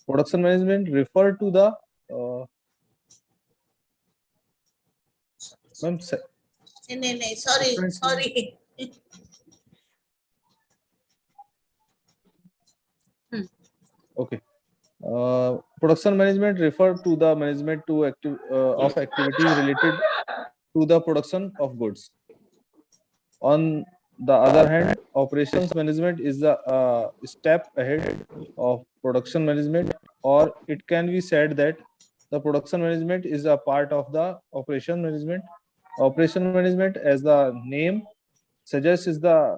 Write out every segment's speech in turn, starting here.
Production management refer to the ma'am, sorry. Okay. Production management refer to the management of activities related to the production of goods. On the other hand, operations management is the step ahead of production management, or it can be said that the production management is a part of the operation management. Operation management, as the name suggests, is the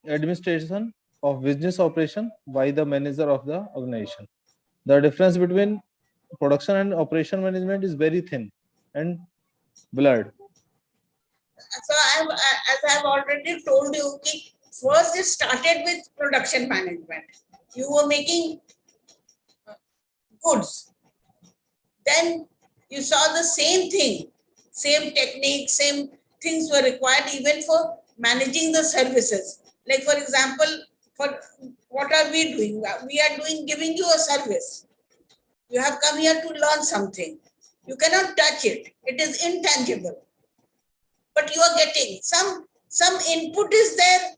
administration of business operation by the manager of the organization. The difference between production and operation management is very thin and blurred. So as I've already told you, first it started with production management. You were making goods. Then you saw the same thing, same technique, same things were required even for managing the services. Like for example, for what are we doing? We are giving you a service. You have come here to learn something. You cannot touch it. It is intangible. But you are getting some input is there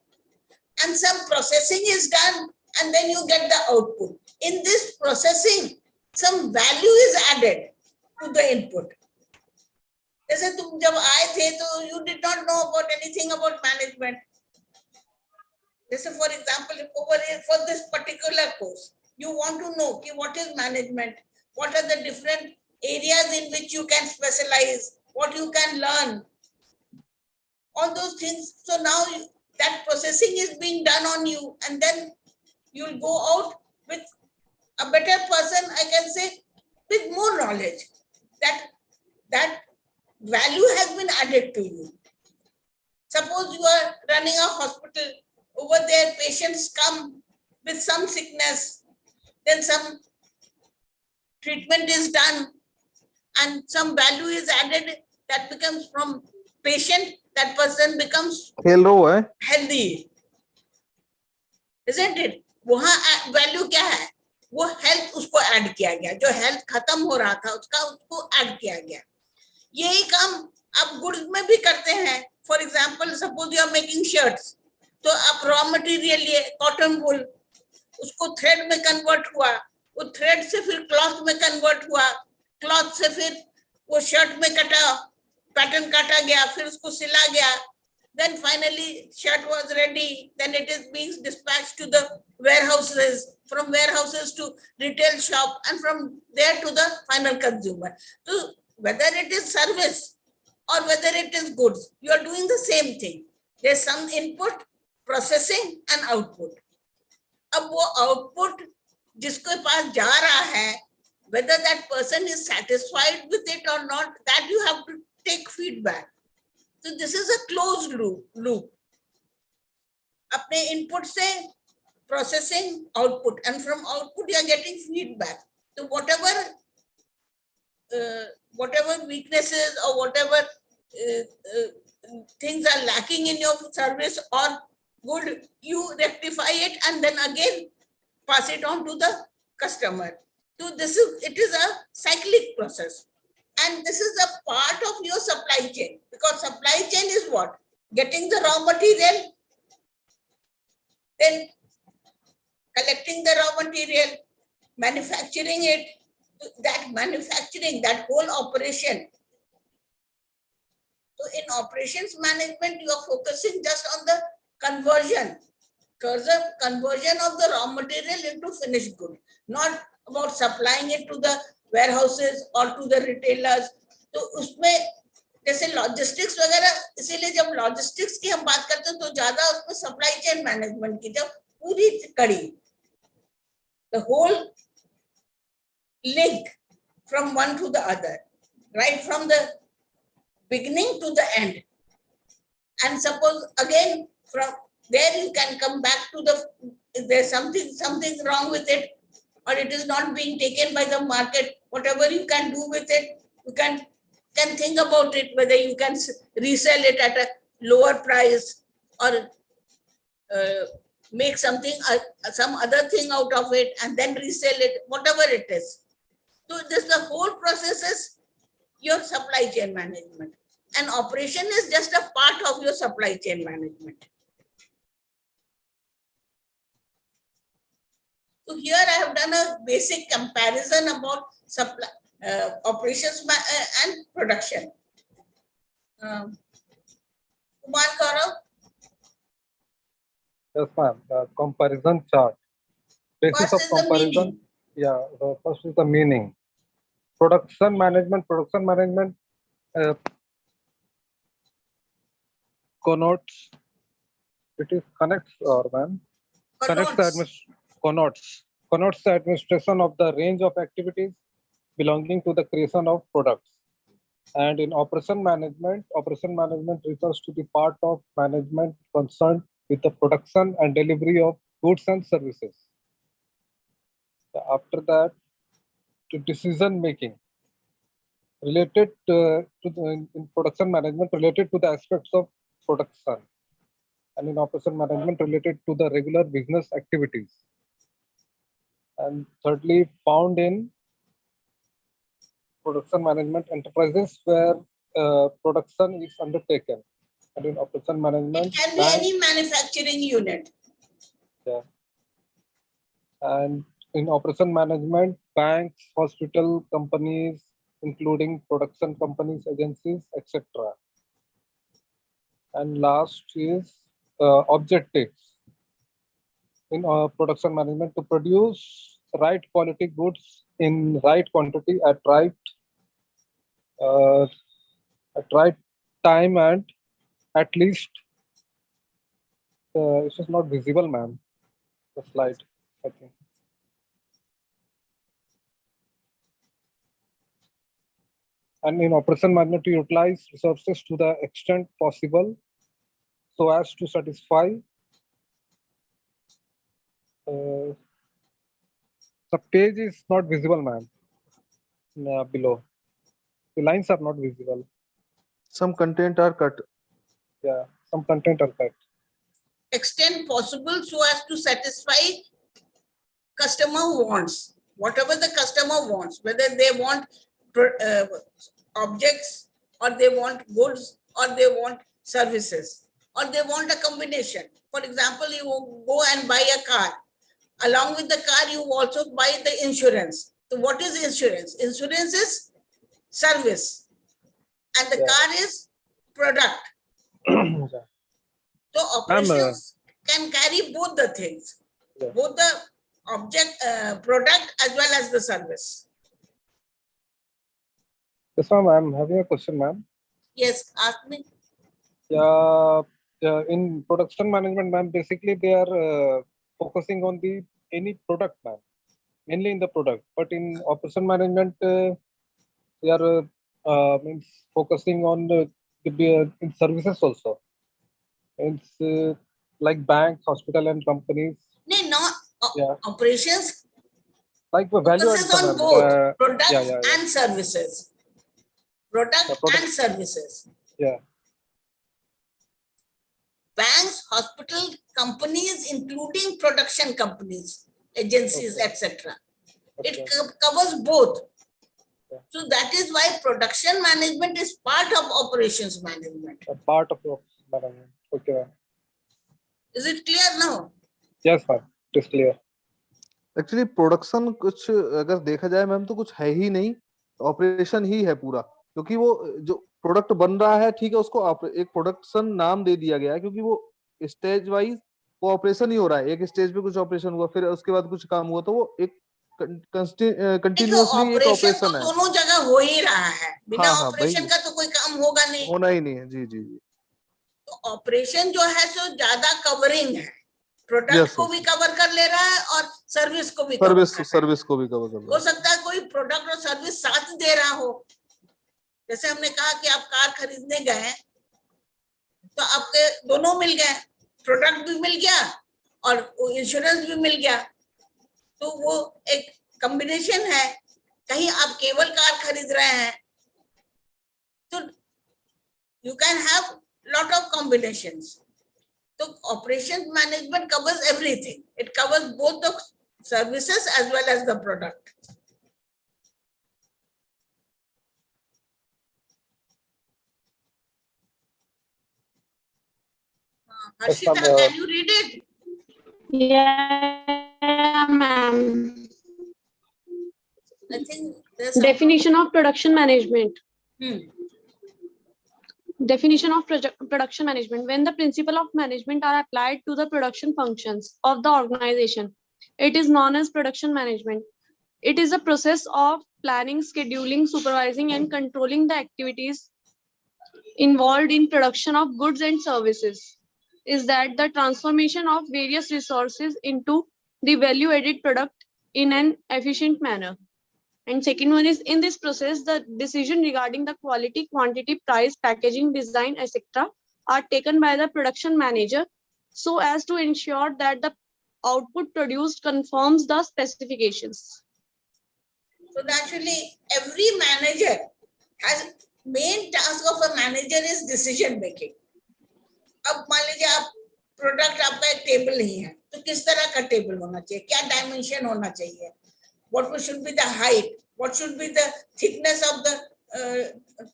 and some processing is done, and then you get the output. In this processing, some value is added to the input. जैसे तुम जब आए थे तो you did not know about anything about management. जैसे for example, over here for this particular course, you want to know what is management, what are the different areas in which you can specialize, what you can learn, all those things. So now that processing is being done on you, and then you'll go out with a better person, I can say, with more knowledge. That value has been added to you. Suppose you are running a hospital, over there patients come with some sickness, then some treatment is done and some value is added, that becomes from patient, that person becomes healthy, isn't it? वहाँ value क्या है? वो health उसको add किया गया, जो health खत्म हो रहा था उसको add किया गया. यही काम आप गुड्स में भी करते हैं. For example, suppose you are making shirts, तो आप रॉ मटेरियल लिए कॉटन वूल, उसको थ्रेड में कन्वर्ट हुआ, वो थ्रेड से फिर क्लॉथ में कन्वर्ट हुआ, क्लॉथ से फिर वो शर्ट में कटा, पैटर्न काटा गया, फिर उसको सिला गया, then finally shirt was ready, then it is being dispatched to the warehouses, from warehouses to retail shop, and from there to the final consumer. So whether it is service or whether it is goods, you are doing the same thing. There's some input, processing and output. अब वो output जिसके पास जा रहा है, whether that person is satisfied with it or not, that you have to take feedback. So this is a closed loop. अपने input से processing, output, and from output you are getting feedback. So whatever weaknesses or whatever things are lacking in your service or good, you rectify it and then again pass it on to the customer. So it is a cyclic process, and this is a part of your supply chain, because supply chain is what? Getting the raw material, then collecting the raw material, manufacturing it, that manufacturing, that whole operation. So in operations management, you are focusing just on the conversion of the raw material into finished good, not about supplying it to the warehouses or to the retailers. तो उसमें जैसे logistics वगैरह, इसीलिए जब logistics की हम बात करते हैं तो ज्यादा उसमें सप्लाई चेन मैनेजमेंट की, जब पूरी कड़ी, the whole link from one to the other, right from the beginning to the end. And suppose again from there you can come back to if there's something wrong with it, or it is not being taken by the market, whatever you can do with it, you can think about it, whether you can resell it at a lower price or make something, some other thing out of it, and then resell it, whatever it is. So this, the whole process is your supply chain management, and operation is just a part of your supply chain management. So here I have done a basic comparison about supply, operations and production. Kumar Gaurav? Yes, ma'am. The comparison chart. Basis First of is the comparison. meaning. Yeah, the first is the meaning. Production management. Production management connotes. It is connects or ma'am connotes the administration of the range of activities belonging to the creation of products. And in operation management refers to the part of management concerned with the production and delivery of goods and services. After that, to decision making related in production management related to the aspects of production, and in operation management related to the regular business activities. And thirdly, found in production management enterprises where production is undertaken, and in operation management It can be any manufacturing unit. Yeah. And in operation management, banks, hospital companies, including production companies, agencies, etc. And last is objectives in production management to produce right quality goods in right quantity at right time and at least. This is not visible, ma'am. The slide, I think. And in operation management, to utilize resources to the extent possible so as to satisfy the page is not visible, ma'am. Below, the lines are not visible. Some content are cut. Yeah, some content are cut. Extent possible so as to satisfy customer wants, whatever the customer wants, whether they want objects, or they want goods, or they want services, or they want a combination. For example, you go and buy a car. Along with the car, you also buy the insurance. So what is insurance? Insurance is service, and the car is product. Yeah. So operations can carry both the things, both the object, product, as well as the service. Yes, ma'am. I'm having a question, ma'am. Yes, ask me. In production management, ma'am, basically they are focusing on the any product, ma'am, mainly in the product. But in operation management, they are means focusing on in services also. It's like banks, hospital, and companies. No, operations like the value focuses on both products and services. Product and services. Yeah. Banks, hospital, companies, including production companies, agencies, etc. It covers both. So that is why production management is part of operations management. A part of management. Okay. Is it clear now? Yes, ma'am. It is clear. Actually production कुछ अगर देखा जाए ma'am तो कुछ है ही नहीं, operation ही है पूरा, क्योंकि वो जो प्रोडक्ट बन रहा है, ठीक है, उसको एक प्रोडक्शन नाम दे दिया गया है क्योंकि वो स्टेज वाइज वो ऑपरेशन ही हो रहा है. एक स्टेज पे कुछ ऑपरेशन हुआ, फिर उसके बाद कुछ काम हुआ, तो वो एक कंटिन्यूअसली एक ऑपरेशन है. दोनों जगह हो ही रहा है, बिना ऑपरेशन का तो कोई काम होगा नहीं, होना ही नहीं है. जी जी जी. तो ऑपरेशन जो है सो ज्यादा कवरिंग है, प्रोडक्ट को भी कवर कर ले रहा है और सर्विस को भी सर्विस को भी कवर कर रहा है. हो सकता है कोई प्रोडक्ट और सर्विस साथ दे रहा हो. जैसे हमने कहा कि आप कार खरीदने गए तो आपके दोनों मिल गए, प्रोडक्ट भी मिल गया और इंश्योरेंस भी मिल गया, तो वो एक कॉम्बिनेशन है. कहीं आप केवल कार खरीद रहे हैं तो you can have lot of combinations. So operations management covers everything. It covers both the services as well as the product. Harshita, can you read it? Yeah, ma'am. I think there's some Definition of production management. Definition of production management. When the principle of management are applied to the production functions of the organization, it is known as production management. It is a process of planning, scheduling, supervising, and controlling the activities involved in production of goods and services. Is that the transformation of various resources into the value-added product in an efficient manner. And second one is, in this process, the decision regarding the quality, quantity, price, packaging, design, etc. are taken by the production manager so as to ensure that the output produced conforms the specifications. So naturally, every manager has main task of a manager is decision making. अब मान लीजिए आप product आपका एक table नहीं है तो किस तरह का टेबल होना चाहिए, क्या डायमेंशन होना चाहिए, what should be the height, what should be the thickness of the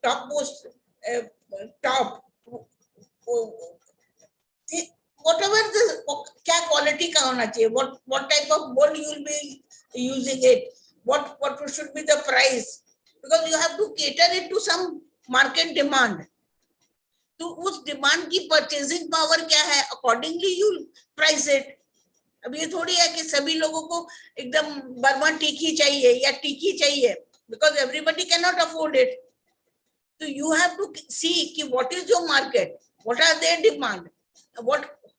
topmost top, whatever the क्या quality का होना चाहिए, what type of board you will be using it, what should be the price, because you have to cater it to some market demand. तो उस demand की purchasing power क्या है, accordingly you price it. अब ये थोड़ी है कि सभी लोगों को एकदम बर्मा टीकी चाहिए या टीकी चाहिए, because everybody can not afford it. तो यू हैव टू सी कि what is your market, what are their demand,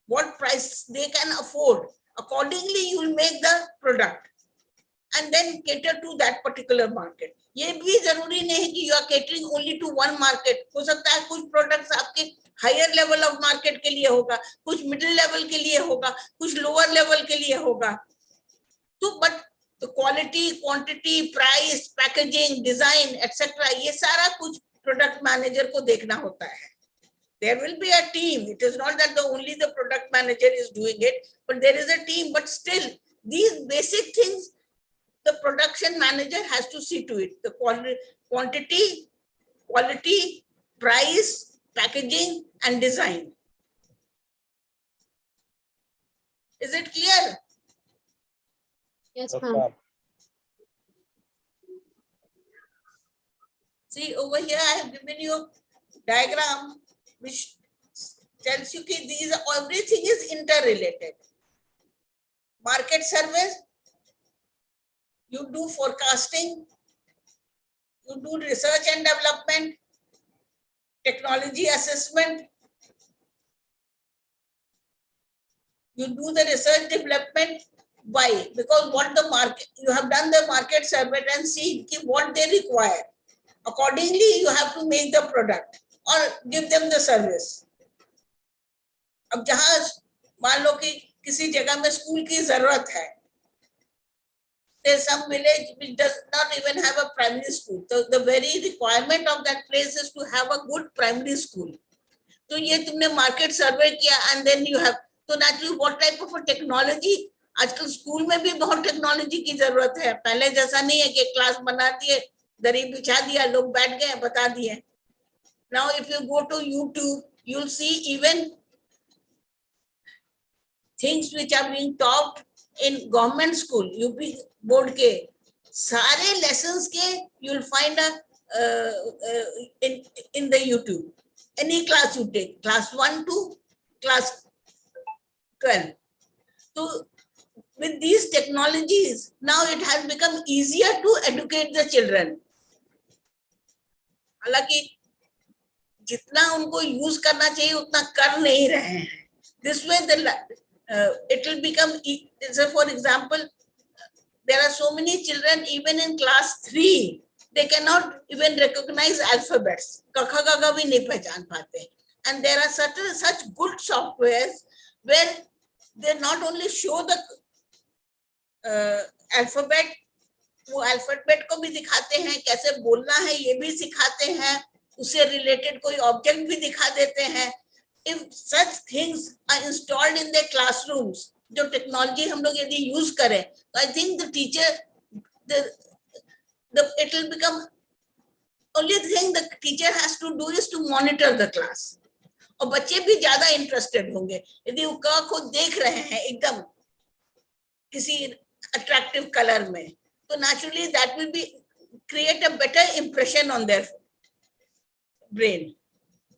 what price they can afford. Accordingly you will make the product and then cater to that particular market. ये भी जरूरी नहीं है कि you are catering only to one market. हो सकता है कुछ products आपके higher level of market के लिए होगा, कुछ middle level के लिए होगा, कुछ lower level के लिए होगा. तो but the quality, quantity, price, packaging, design, etc. ये सारा कुछ product manager को देखना होता है. There will be a team. It is not that only the product manager is doing it, but there is a team. But still, these basic things, the production manager has to see to it. The quantity, quality, price, packaging, and design. Is it clear? Yes, ma'am. See, over here I have given you a diagram which tells you that these everything is interrelated. Market surveys, you do forecasting, you do research and development, technology assessment, you do the research development. Why? Because what the market, you have done the market survey and see what they require. Accordingly, you have to make the product or give them the service. अब जहाँ मान लो कि किसी जगह में school की जरूरत है, there's some village which does not even have a primary school. So the very requirement of that place is to have a good primary school. तो ये तुमने market survey किया and then you have, तो naturally what type of a technology, आजकल school में भी बहुत technology की जरूरत है. पहले जैसा नहीं है कि क्लास बना दिए, दरी बिछा दिया, लोग बैठ गए, बता दिए. Now if you go to YouTube, you'll see even things which are being taught in government school, UP board के सारे lessons के you'll find in the YouTube. Any class you take, class 1 to class 12. So with these technologies, now it has become easier to educate the children. हालांकि जितना उनको use करना चाहिए उतना कर नहीं रहे हैं. This way it will become, so for example, there are so many children even in class 3, they cannot even recognize alphabets. Kakha gaga bhi nahi pehchan pate. And there are such good softwares where they not only show the alphabet, वो alphabet को भी दिखाते हैं, कैसे बोलना है ये भी सिखाते हैं, उससे related कोई object भी दिखा देते हैं. if such things are installed in their classrooms, जो technology हम लोग यदि use करें, I think the teacher, it will become, only thing the teacher has to do is to monitor the class. और बच्चे भी ज्यादा इंटरेस्टेड होंगे यदि वो को देख रहे हैं एकदम किसी अट्रैक्टिव कलर में, तो naturally that will be create a better impression on their brain.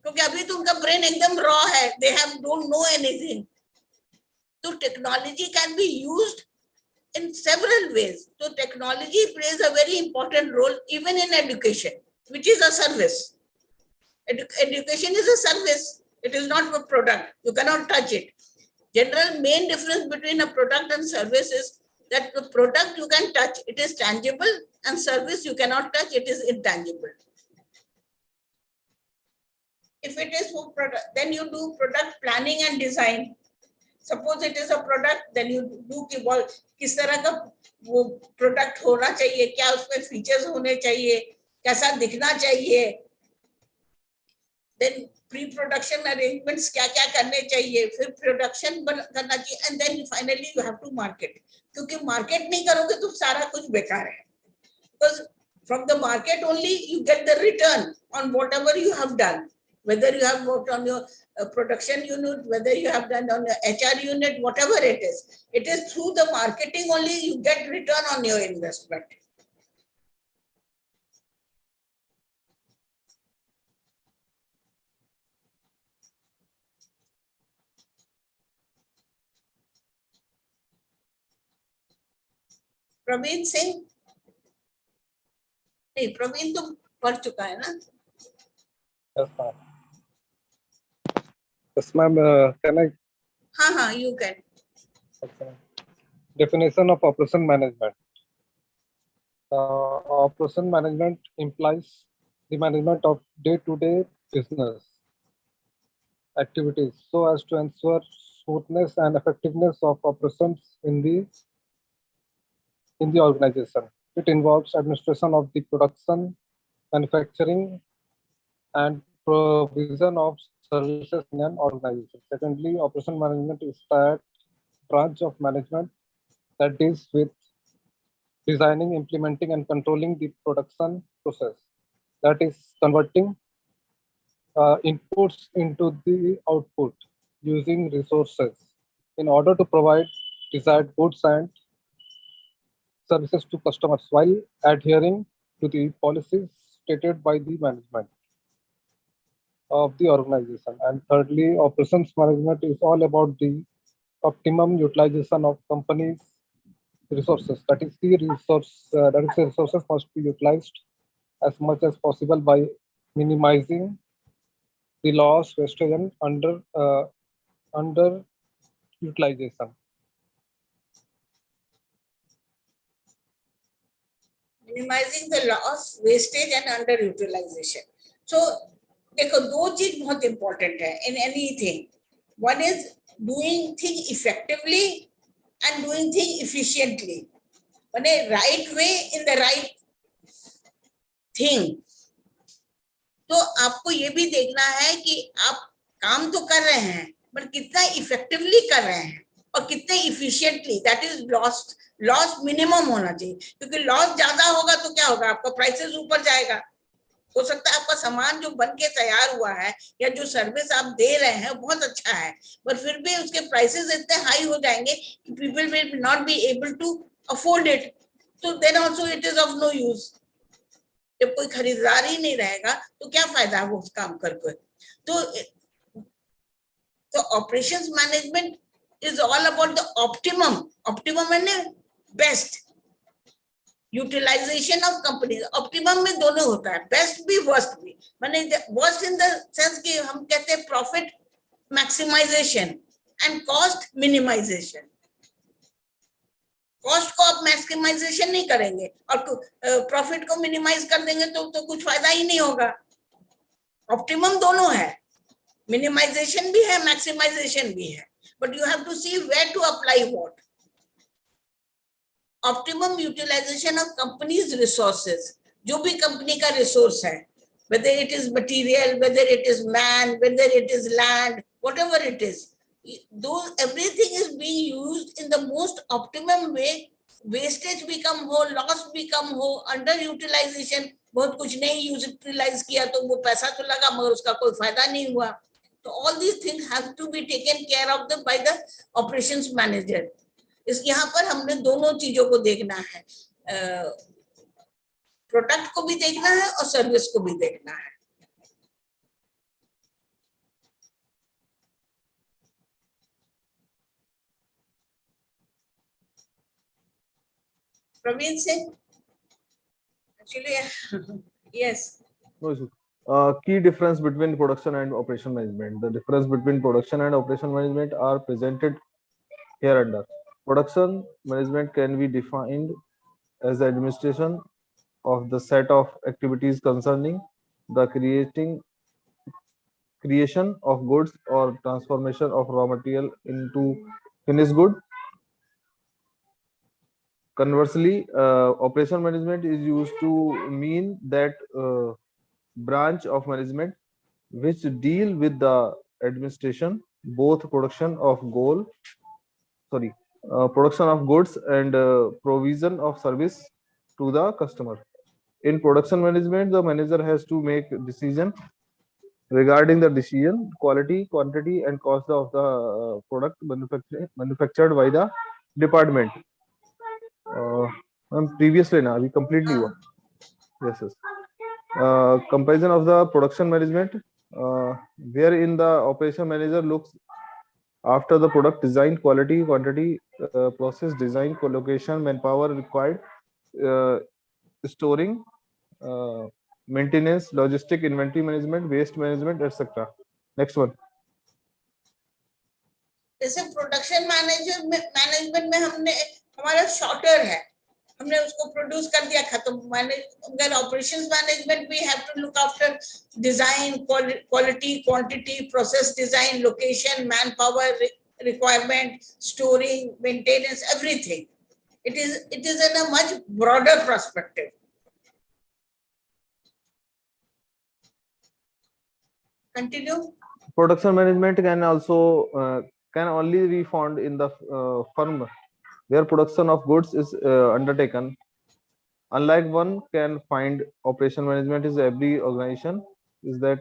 क्योंकि अभी तो उनका ब्रेन एकदम रॉ है, they don't know anything. So technology can be used in several ways. So technology plays a very important role even in education, which is a service. Education is a service. It is not a product. You cannot touch it. General main difference between a product and service is that the product you can touch, it is tangible, and service you cannot touch, it is intangible. If it is for product, then you do product planning and design. Suppose it is a product, then you do कि किस तरह का वो product होना चाहिए, क्या उसमें features होने चाहिए, कैसा दिखना चाहिए, then pre-production arrangements क्या-क्या करने चाहिए, फिर production करना चाहिए, and then finally you have to market. क्योंकि market नहीं करोगे तो सारा कुछ बेकार है. Because from the market only you get the return on whatever you have done. Whether you have worked on your production unit, whether you have done on your HR unit, whatever it is through the marketing only you get return on your investment. Praveen Singh? नहीं, Praveen तो पढ़ चुका है ना? Yes, ma'am. Yes, ma'am. Can I? हाँ, you can. Okay. Definition of operation management. Operation management implies the management of day-to-day business activities so as to ensure smoothness and effectiveness of operations in the organization. It involves administration of the production, manufacturing, and provision of services in an organization. Secondly, operation management is that branch of management that deals with designing, implementing, and controlling the production process. That is converting inputs into the output using resources in order to provide desired goods and services to customers while adhering to the policies stated by the management of the organization. And thirdly, operations management is all about the optimum utilization of companies' resources. That is, the resources must be utilized as much as possible by minimizing the loss, wastage, and underutilization. Minimizing the loss, wastage, and underutilization. So, देखो दो चीज बहुत important है in anything. One is doing thing effectively and doing thing efficiently. माने right way in the right thing. तो आपको ये भी देखना है कि आप काम तो कर रहे हैं, पर कितना effectively कर रहे हैं और कितने efficiently. That is loss minimum होना चाहिए, क्योंकि लॉस ज्यादा होगा तो क्या होगा, आपका प्राइसेस ऊपर जाएगा. हो सकता है आपका सामान जो बन के तैयार हुआ है या जो सर्विस आप दे रहे हैं बहुत अच्छा है, पर फिर भी उसके प्राइसेस इतने हाई हो जाएंगे कि people will not be able to afford it. तो then also it is of no use. जब कोई खरीदार ही नहीं रहेगा तो क्या फायदा है वो उस काम करके. तो operations management is all about the optimum and best utilization of companies. Optimum में दोनों होता है, best भी worst भी. माने worst in the sense कि हम कहते हैं profit maximization and cost minimization. Cost को आप maximization नहीं करेंगे और profit को minimize कर देंगे तो कुछ फायदा ही नहीं होगा. Optimum दोनों है, minimization भी है, maximization भी है. But you have to see where to apply what. Optimum utilization of company's resources. जो भी company का resource है, whether it is material, whether it is man, whether it is land, whatever it is. Those, everything is being used in the most optimum way. Wastage भी कम हो, loss भी कम हो, underutilization, बहुत कुछ नहीं यूटिलाइज किया तो वो पैसा तो लगा मगर उसका कोई फायदा नहीं हुआ. तो all these things have to be taken care of by the operations manager. इस यहाँ पर हमने दोनों चीजों को देखना है, प्रोडक्ट को भी देखना है और सर्विस को भी देखना है. Praveen Singh, actually, yes. No issue. Key difference between production and operation management. The difference between production and operation management are presented here under. Production management can be defined as the administration of the set of activities concerning the creation of goods or transformation of raw material into finished good. Conversely, operation management is used to mean that branch of management which deal with the administration, both production of production of goods and provision of service to the customer. In production management, the manager has to make decision regarding the decision, quality, quantity, and cost of the product manufactured by the department. Previously, now we completely won. Yes, yes. Comparison of the production management, wherein the operation manager looks after the product design, quality, quantity, process design, collocation, manpower required, storing, maintenance, logistic, inventory management, waste management, etc. Next one. जैसे production management में हमने हमारा shorter है, हमने उसको produce कर दिया, खत्म. अगर ऑपरेशंस मैनेजमेंट भी have to look after design, quality, quantity, process design, location, man power requirement, storing, maintenance, everything. It is in a much broader perspective. Continue. Production management can also can only be found in the firm where production of goods is undertaken. Unlike one can find operation management is every organization is that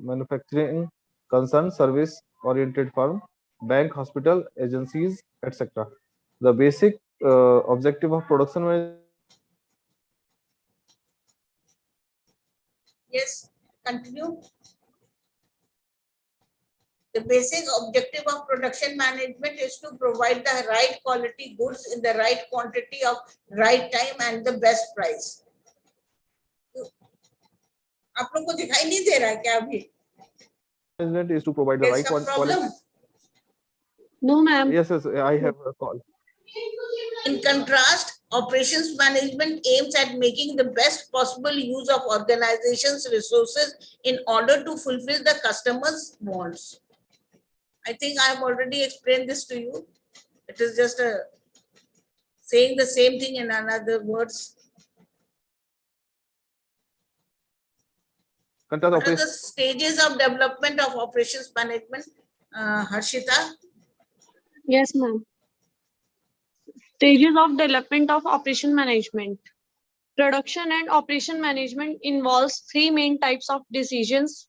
manufacturing concern, service oriented firm, bank, hospital, agencies, etc. The basic objective of production management. Yes, continue. The basic objective of production management is to provide the right quality goods in the right quantity of right time and the best price. आप लोग को दिखाई नहीं दे रहा है क्या अभी? Management is to provide the right quality. No, ma'am. Yes, yes, I have a call. In contrast, operations management aims at making the best possible use of organization's resources in order to fulfill the customer's wants. I think I have already explained this to you. It is just saying the same thing in another words. What are the stages of development of operations management, Harshita? Yes, ma'am. Stages of development of operation management. Production and operation management involves three main types of decisions,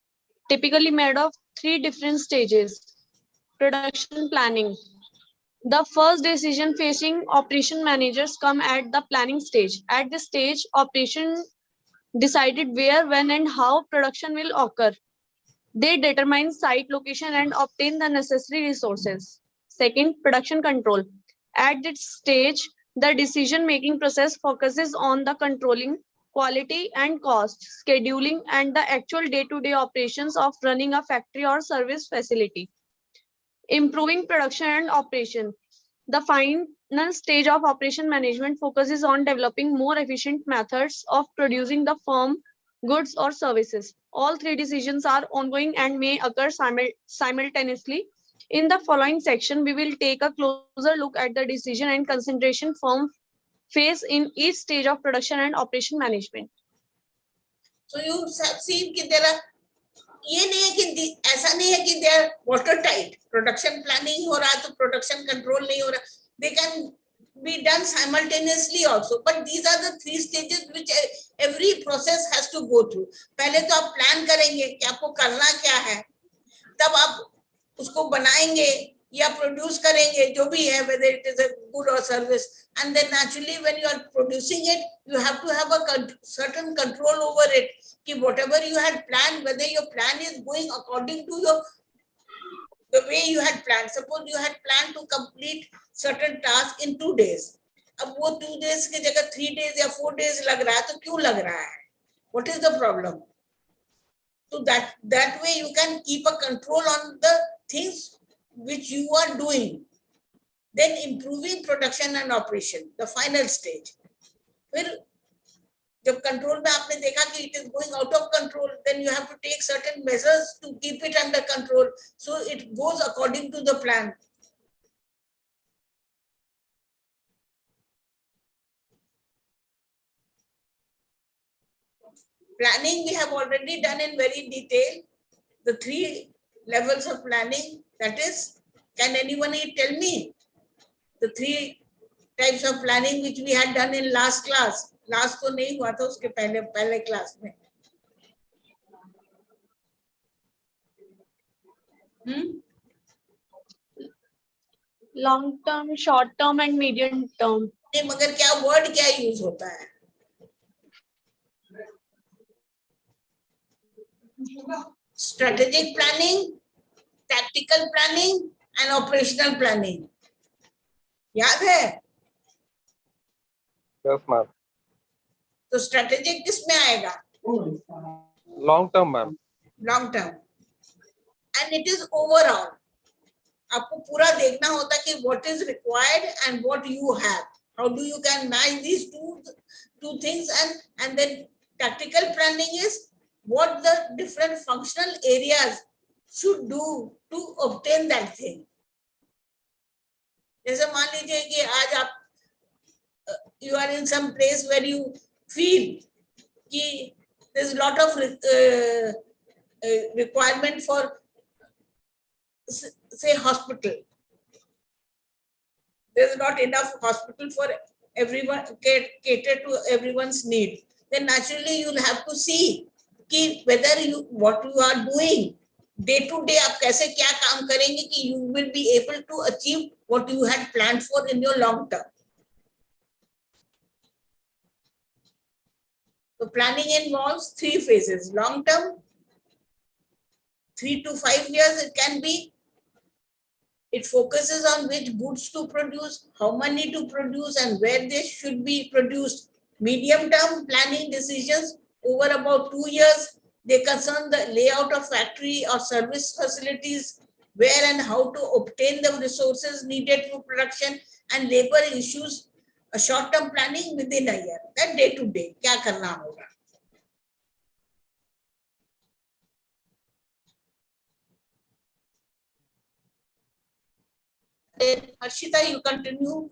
typically made of three different stages. Production planning. The first decision facing operation managers come at the planning stage. At this stage, operation decided where, when, and how production will occur. They determine site location and obtain the necessary resources. Second, production control. At this stage, the decision-making process focuses on the controlling quality and cost, scheduling, and the actual day-to-day operations of running a factory or service facility. Improving production and operation. The final stage of operation management focuses on developing more efficient methods of producing the firm goods or services. All three decisions are ongoing and may occur simultaneously. In the following section, we will take a closer look at the decision and concentration firm face in each stage of production and operation management. So you have seen that there are ये नहीं है कि ऐसा नहीं है कि they are water tight, production planning हो रहा है तो प्रोडक्शन कंट्रोल नहीं हो रहा, they can be done simultaneously also, but these are the 3 stages which every process has to go through. पहले तो आप प्लान करेंगे कि आपको करना क्या है, तब आप उसको बनाएंगे या प्रोड्यूस करेंगे जो भी है, whether it is a good or service, and then naturally when you are producing it you have to have a certain control over it, कि whatever you had planned, whether your plan is going according to the way you had planned. Suppose you had planned to complete certain task in 2 days, अब वो 2 days की जगह 3 days या 4 days लग रहा है, तो क्यों लग रहा है? What is the problem? So that way you can keep a control on the things which you are doing. Then improving production and operation, the final stage. फिर जब कंट्रोल में आपने देखा कि it is going out of control, then you have to take certain measures to keep it under control, so it goes according to the plan. Planning we have already done in very detail, the 3 levels of planning. That is, can anyone tell me the 3 types of planning which we had done in last class? Last तो नहीं हुआ था, उसके पहले class में. Long term, short term and medium term. नहीं, मगर क्या वर्ड क्या यूज होता है? Strategic planning, tactical planning and operational planning. याद है? Yes, ma'am. तो strategic किस में आएगा? Long term, ma'am. Long term. And it is overall. आपको पूरा देखना होता कि what is required and what you have. How do you can match these two things, and then tactical planning is what the different functional areas should do to obtain that thing. जैसे मान लीजिए कि आज आप you are in some place where you feel कि there's a lot of requirement for, say, hospital. There's not enough hospital for everyone, cater to everyone's need. Then naturally you'll have to see कि whether what you are doing day to day, आप कैसे क्या काम करेंगे कि you will be able to achieve what you had planned for in your long term. So planning involves 3 phases. Long term, 3 to 5 years it can be. It focuses on which goods to produce, how many to produce, and where they should be produced. Medium term planning decisions over about 2 years. They concern the layout of factory or service facilities, where and how to obtain the resources needed for production, and labor issues. A short-term planning within a year, that day to day, क्या करना होगा. Then Harshita, you continue.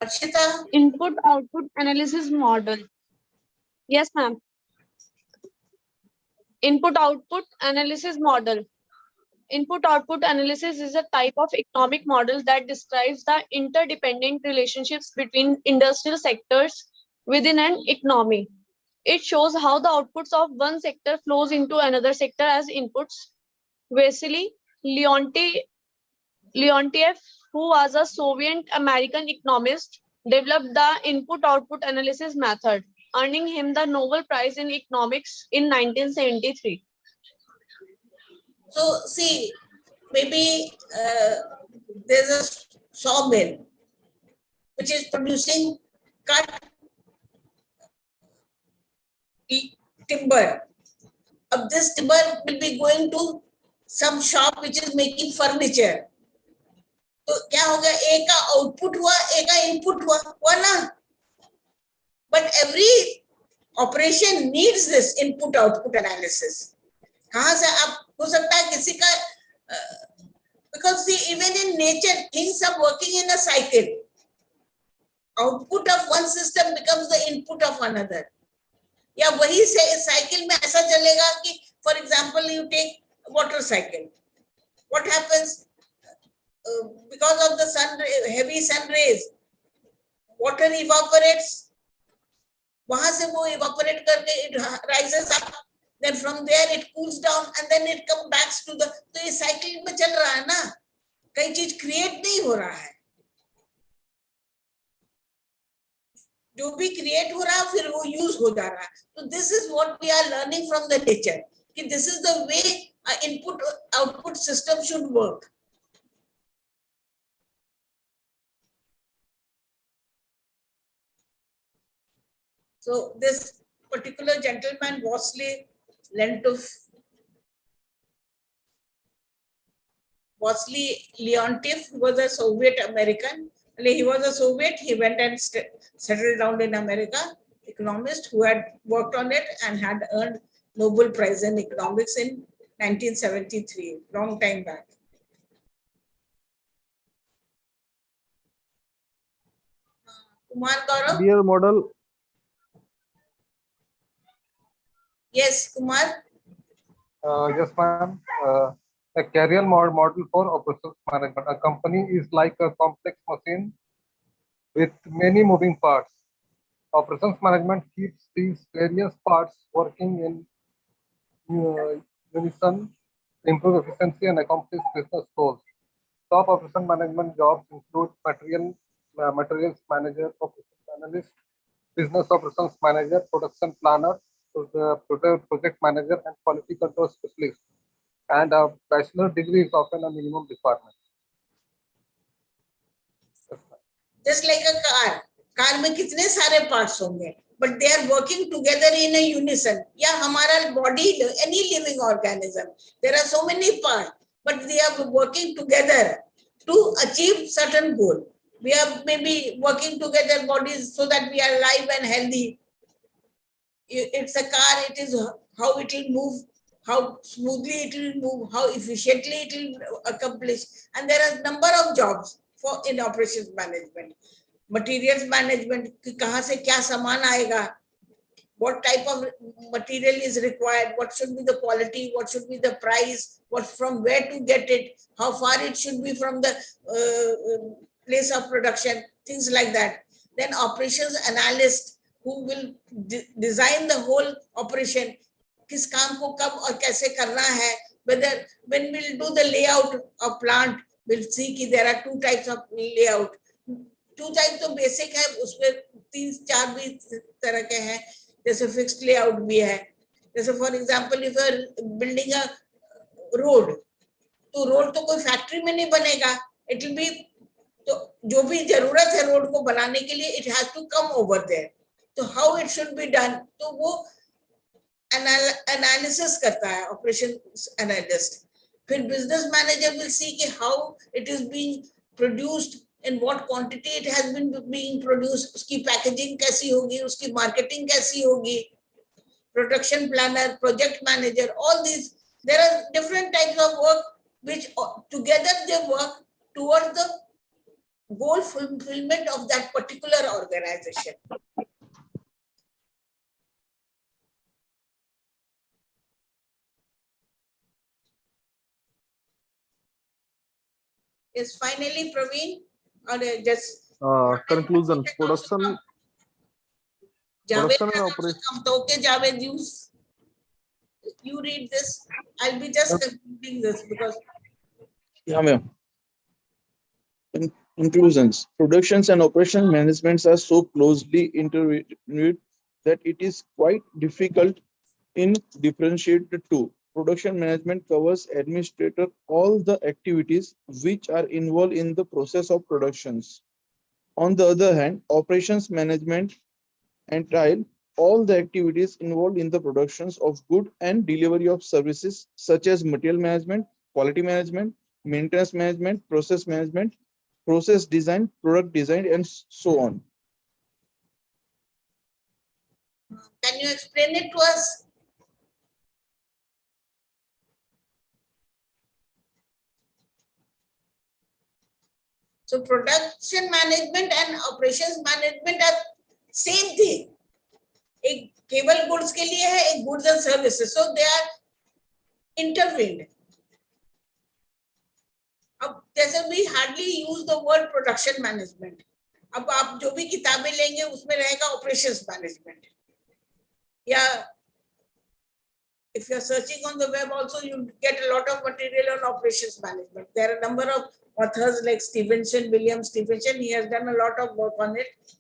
Harshita. Input output analysis model. Yes, ma'am. Input output analysis model. Input output analysis is a type of economic model that describes the interdependent relationships between industrial sectors within an economy. It shows how the outputs of one sector flows into another sector as inputs. Vasily Leontiev, who was a Soviet American economist, developed the input-output analysis method, earning him the Nobel Prize in Economics in 1973. So see, maybe there's a sawmill which is producing cut timber. Of this timber will be going to some shop which is making furniture. तो क्या हो गया, एक का output हुआ, एक का input हुआ ना. But every operation needs this input output analysis. कहाँ से आप हो सकता है किसी का, because see, even in nature things are working in a cycle. Output of one system becomes the input of another. या वही से साइकिल में ऐसा चलेगा कि for example you take water cycle, what happens because of the heavy sun rays, water evaporates, वहां से वो evaporate करके it rises up, then from there it cools down and then it comes back to the, तो ये cycle में चल रहा है ना, कई चीज क्रिएट नहीं हो रहा है, जो भी क्रिएट हो रहा है फिर वो यूज हो जा रहा है. तो this is what we are learning from the nature कि this is the way input output system should work. So this particular gentleman, Vasily Leontief, was a Soviet American. He was a Soviet. He went and settled down in America. Economist who had worked on it and had earned Nobel Prize in Economics in 1973, long time back. Kumar Gaurav? Dear model. Yes, Kumar. Yes, ma'am. A career model for operations management. A company is like a complex machine with many moving parts. Operations management keeps these various parts working in unison, improve efficiency and accomplish business goals. Top operation management jobs include materials manager, operations analyst, business operations manager, production planner, project manager, and quality control specialist. And a bachelor degree is often a minimum requirement. Just like a car में कितने सारे parts होंगे, but they are working together in a unison. या हमारा body, any living organism, there are so many parts, but they are working together to achieve certain goal. We are maybe working together bodies so that we are alive and healthy. It's a car, it is how it will move, how smoothly it will move, how efficiently it will accomplish. And there are a number of jobs for in operations management. Materials management, kahan se kya saman aayega, what type of material is required, what should be the quality, what should be the price, what from where to get it, how far it should be from the place of production, things like that. Then operations analyst who will design the whole operation, किस काम को कब और कैसे करना है, whether when we'll do the layout of plant, we'll see कि there are two types of layout. Two types तो basic है, उसमें 3-4 भी तरह के हैं, जैसे fixed layout भी है. जैसे for example, if you are building a road, तो road तो कोई factory में नहीं बनेगा, it will be, तो जो भी जरूरत है road को बनाने के लिए, it has to come over there. तो how it should be done, तो वो analysis करता है operations analyst. फिर business manager will see कि how it is being produced, in what quantity it has been being produced, उसकी packaging कैसी होगी, उसकी marketing कैसी होगी. Production planner, project manager, all these, there are different types of work which together they work towards the goal fulfillment of that particular organization. Yes, finally, Praveen, or just Conclusion. Production Javed, and operation. okay, Javed, you read this. I'll be just concluding this because. Yeah, ma'am. Conclusions. Productions and operation managements are so closely intertwined that it is quite difficult in differentiate the two. Production management covers administrator all the activities which are involved in the process of productions. On the other hand, operations management entail all the activities involved in the productions of goods and delivery of services such as material management, quality management, maintenance management, process design, product design, and so on. Can you explain it to us? So production management and operations management are same thing. एक केवल goods के लिए है, एक goods and services, so they are intertwined. अब जैसे we hardly use the word production management. अब आप जो भी किताबें लेंगे उसमें रहेगा ऑपरेशंस मैनेजमेंट, या if you are searching on the web also, you get a lot of material on operations management. There are a number of authors like Stevenson, William Stevenson. He has done a lot of work on it.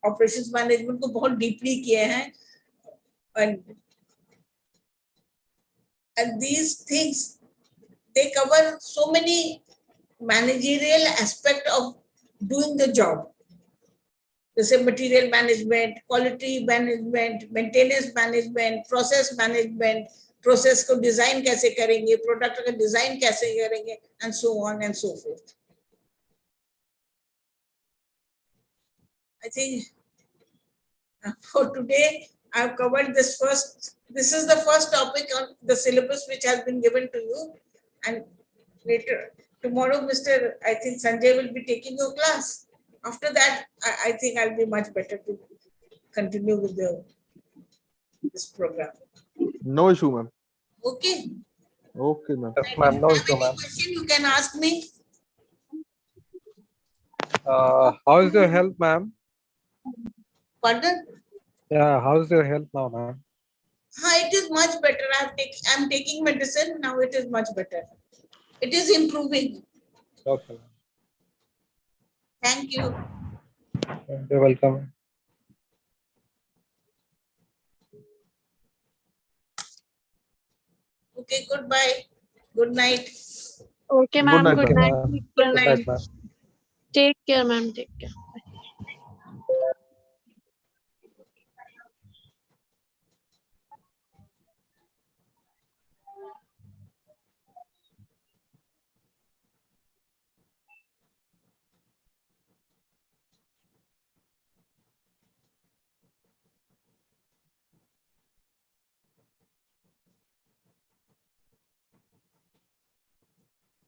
Operations management को बहुत deeply किए हैं, and these things, they cover so many managerial aspect of doing the job. जैसे material management, quality management, maintenance management, process management, process को design कैसे करेंगे, product का design कैसे करेंगे, and so on and so fourth. I think for today I have covered this first. This is the first topic on the syllabus which has been given to you, and later tomorrow, I think Sanjay will be taking your class. After that, I think I'll be much better to continue with this program. No issue, ma'am. Okay. Okay, ma'am. Yes, ma'am. No If you issue, have any ma'am. question, you can ask me. How is your health, ma'am? Pardon? Yeah, how is your health now, ma'am? It is much better. I'm taking medicine now. It is much better. It is improving. Okay. Thank you. You're welcome. Okay. Goodbye. Good night. Okay, ma'am. night, Good ma'am. night. Good night. Ma'am. Take care, ma'am. Take care.